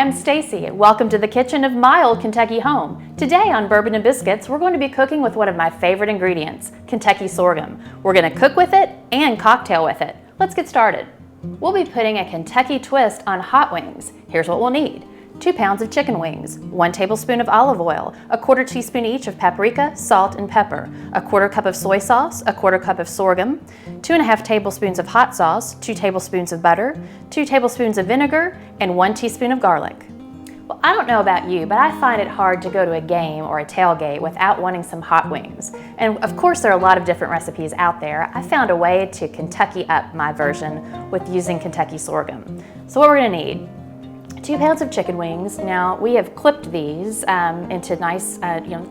I'm Stacey. Welcome to the kitchen of my old Kentucky home. Today on Bourbon and Biscuits, we're going to be cooking with one of my favorite ingredients, Kentucky sorghum. We're going to cook with it and cocktail with it. Let's get started. We'll be putting a Kentucky twist on hot wings. Here's what we'll need. 2 pounds of chicken wings, 1 tablespoon of olive oil, 1/4 teaspoon each of paprika, salt, and pepper, 1/4 cup of soy sauce, 1/4 cup of sorghum, 2.5 tablespoons of hot sauce, 2 tablespoons of butter, 2 tablespoons of vinegar, and 1 teaspoon of garlic. Well, I don't know about you, but I find it hard to go to a game or a tailgate without wanting some hot wings. And of course, there are a lot of different recipes out there. I found a way to Kentucky up my version with using Kentucky sorghum. So what we're gonna need: 2 pounds of chicken wings. Now we have clipped these into nice,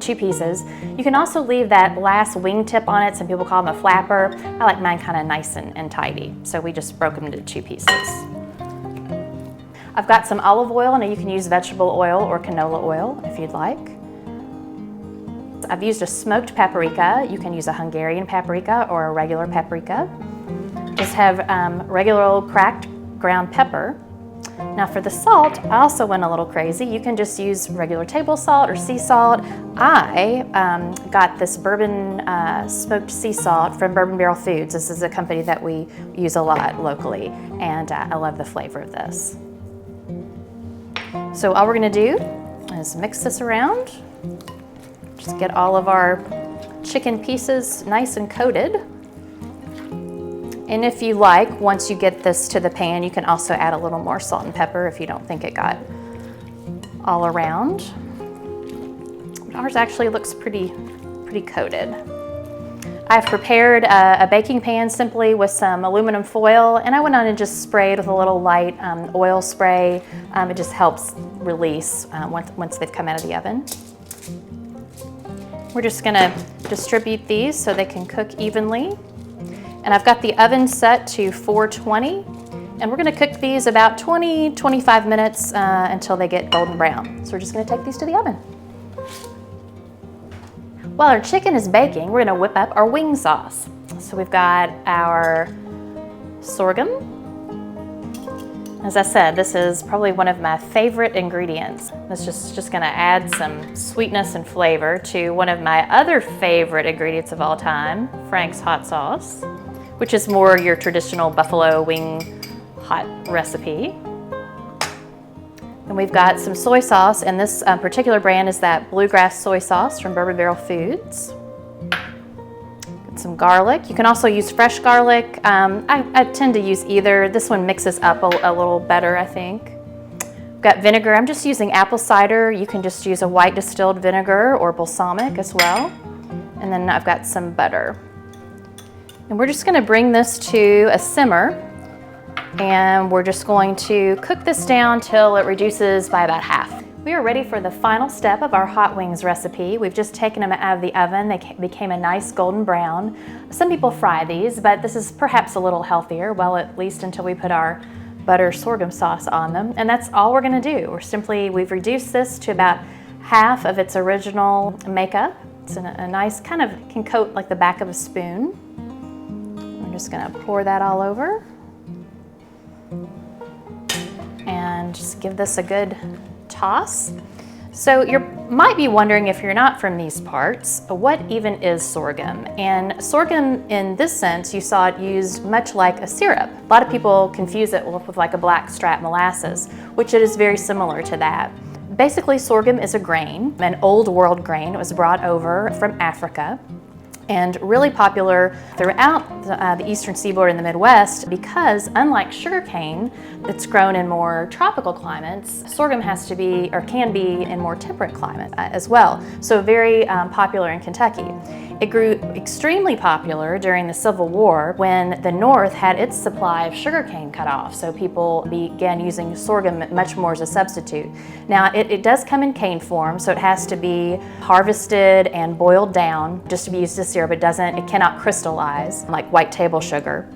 2 pieces. You can also leave that last wing tip on it. Some people call them a flapper. I like mine kind of nice and tidy. So we just broke them into 2 pieces. I've got some olive oil. Now you can use vegetable oil or canola oil if you'd like. I've used a smoked paprika. You can use a Hungarian paprika or a regular paprika. Just have regular old cracked ground pepper. Now for the salt, I also went a little crazy. You can just use regular table salt or sea salt. I got this bourbon smoked sea salt from Bourbon Barrel Foods. This is a company that we use a lot locally, and I love the flavor of this. So all we're gonna do is mix this around. Just get all of our chicken pieces nice and coated. And if you like, once you get this to the pan, you can also add a little more salt and pepper if you don't think it got all around. Ours actually looks pretty coated. I've prepared a baking pan simply with some aluminum foil, and I went on and just sprayed with a little light oil spray. It just helps release once they've come out of the oven. We're just gonna distribute these so they can cook evenly. And I've got the oven set to 420, and we're gonna cook these about 20-25 minutes until they get golden brown. So we're just gonna take these to the oven. While our chicken is baking, we're gonna whip up our wing sauce. So we've got our sorghum. As I said, this is probably one of my favorite ingredients. It's just gonna add some sweetness and flavor to one of my other favorite ingredients of all time, Frank's hot sauce, which is more your traditional buffalo wing hot recipe. And we've got some soy sauce, and this particular brand is that bluegrass soy sauce from Bourbon Barrel Foods. Get some garlic. You can also use fresh garlic. I tend to use either. This one mixes up a little better, I think. We've got vinegar. I'm just using apple cider. You can just use a white distilled vinegar or balsamic as well. And then I've got some butter. And we're just gonna bring this to a simmer, and we're just going to cook this down till it reduces by about half. We are ready for the final step of our hot wings recipe. We've just taken them out of the oven. They became a nice golden brown. Some people fry these, but this is perhaps a little healthier, well, at least until we put our butter sorghum sauce on them. And that's all we're gonna do. We've reduced this to about half of its original makeup. It's a nice kind of, can coat like the back of a spoon. I'm just gonna pour that all over and just give this a good toss. So you might be wondering, if you're not from these parts, what even is sorghum? And sorghum, in this sense, you saw it used much like a syrup. A lot of people confuse it with like a blackstrap molasses, which it is very similar to that. Basically, sorghum is a grain, an old world grain. It was brought over from Africa, and really popular throughout the eastern seaboard in the Midwest, because unlike sugarcane that's grown in more tropical climates, sorghum has to be, or can be, in more temperate climate as well. So very popular in Kentucky. It grew extremely popular during the Civil War when the North had its supply of sugarcane cut off, so people began using sorghum much more as a substitute. Now it does come in cane form, so it has to be harvested and boiled down just to be used as syrup. It cannot crystallize like white table sugar.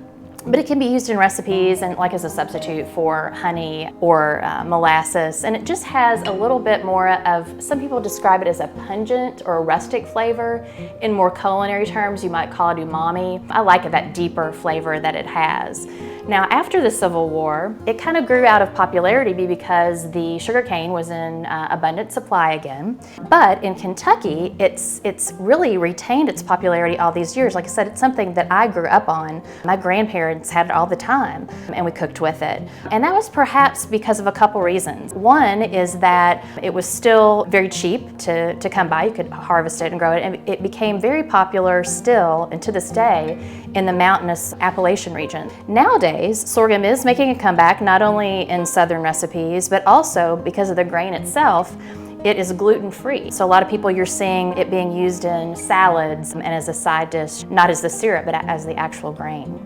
But it can be used in recipes and like as a substitute for honey or molasses. And it just has a little bit more of, some people describe it as a pungent or a rustic flavor. In more culinary terms, you might call it umami. I like that deeper flavor that it has. Now, after the Civil War, it kind of grew out of popularity because the sugarcane was in abundant supply again. But in Kentucky, it's really retained its popularity all these years. Like I said, it's something that I grew up on. My grandparents had it all the time, and we cooked with it. And that was perhaps because of a couple reasons. One is that it was still very cheap to come by. You could harvest it and grow it, and it became very popular still, and to this day, in the mountainous Appalachian region. Nowadays, sorghum is making a comeback, not only in southern recipes, but also because of the grain itself. It is gluten-free. So a lot of people, you're seeing it being used in salads and as a side dish, not as the syrup, but as the actual grain.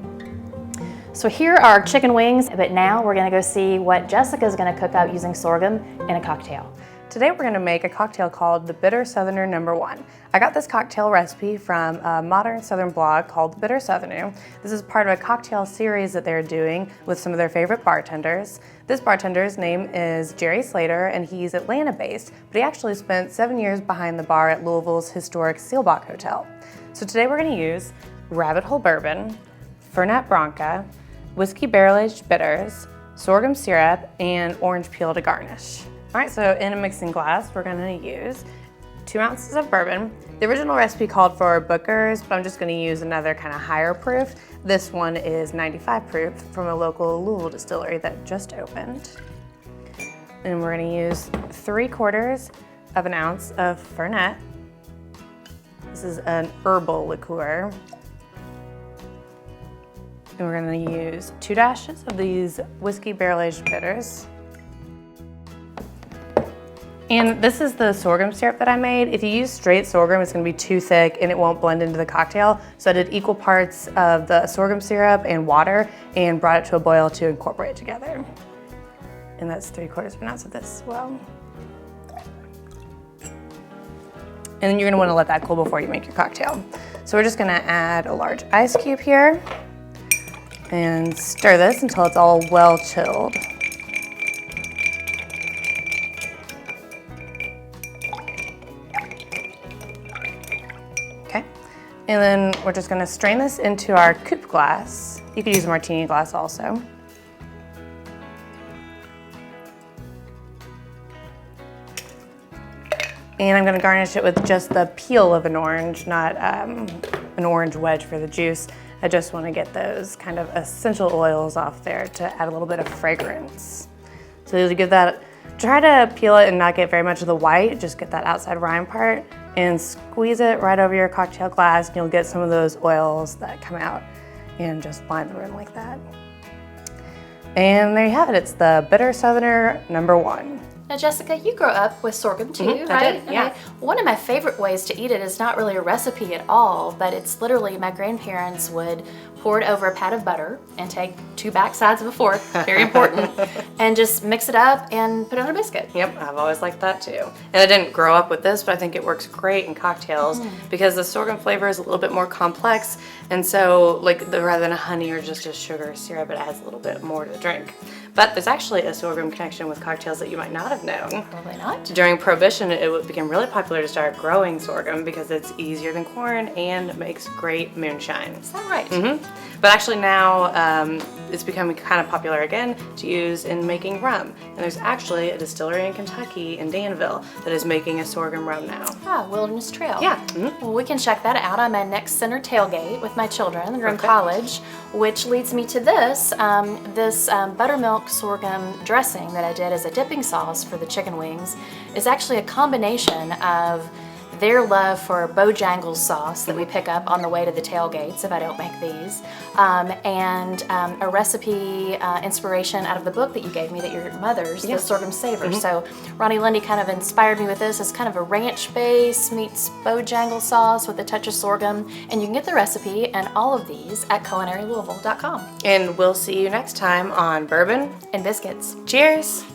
So here are chicken wings, but now we're gonna go see what Jessica's gonna cook up using sorghum in a cocktail. Today we're gonna make a cocktail called the Bitter Southerner No. 1. I got this cocktail recipe from a modern Southern blog called The Bitter Southerner. This is part of a cocktail series that they're doing with some of their favorite bartenders. This bartender's name is Jerry Slater, and he's Atlanta-based, but he actually spent 7 years behind the bar at Louisville's historic Seelbach Hotel. So today we're gonna use Rabbit Hole Bourbon, Fernet Branca, whiskey barrel-aged bitters, sorghum syrup, and orange peel to garnish. All right, so in a mixing glass, we're gonna use 2 ounces of bourbon. The original recipe called for Booker's, but I'm just gonna use another kind of higher proof. This one is 95 proof from a local Louisville distillery that just opened. And we're gonna use 3/4 of an ounce of Fernet. This is an herbal liqueur. And we're gonna use 2 dashes of these whiskey barrel-aged bitters. And this is the sorghum syrup that I made. If you use straight sorghum, it's gonna be too thick and it won't blend into the cocktail. So I did equal parts of the sorghum syrup and water and brought it to a boil to incorporate it together. And that's 3/4 of an ounce of this as well. And then you're gonna wanna let that cool before you make your cocktail. So we're just gonna add a large ice cube here and stir this until it's all well chilled. And then we're just gonna strain this into our coupe glass. You could use a martini glass also. And I'm gonna garnish it with just the peel of an orange, not an orange wedge for the juice. I just wanna get those kind of essential oils off there to add a little bit of fragrance. So you'll give that, try to peel it and not get very much of the white, just get that outside rind part, and squeeze it right over your cocktail glass, and you'll get some of those oils that come out, and just line the rim like that. And there you have it, it's the Bitter Southerner No. 1. Now, Jessica, you grew up with sorghum too, right? I did, yeah. Okay. One of my favorite ways to eat it is not really a recipe at all, but it's literally my grandparents would pour it over a pat of butter and take 2 back sides of a fork, very important, and just mix it up and put it on a biscuit. Yep, I've always liked that too. And I didn't grow up with this, but I think it works great in cocktails because the sorghum flavor is a little bit more complex, and so rather than a honey or just a sugar syrup, it adds a little bit more to the drink. But there's actually a sorghum connection with cocktails that you might not have known. Probably not. During Prohibition, it became really popular to start growing sorghum because it's easier than corn and makes great moonshine. Is that right? But actually now it's becoming kind of popular again to use in making rum. And there's actually a distillery in Kentucky, in Danville, that is making a sorghum rum now. Ah, Wilderness Trail. Yeah. Well, we can check that out on my next center tailgate with my children. They're in college, which leads me to this. This buttermilk sorghum dressing that I did as a dipping sauce for the chicken wings is actually a combination of their love for Bojangles sauce that we pick up on the way to the tailgates if I don't make these, and a recipe inspiration out of the book that you gave me, that your mother's, the Sorghum Savor. So Ronnie Lundy kind of inspired me with this. It's kind of a ranch base meets Bojangles sauce with a touch of sorghum, and you can get the recipe and all of these at culinarylouisville.com. And we'll see you next time on Bourbon And Biscuits. Cheers!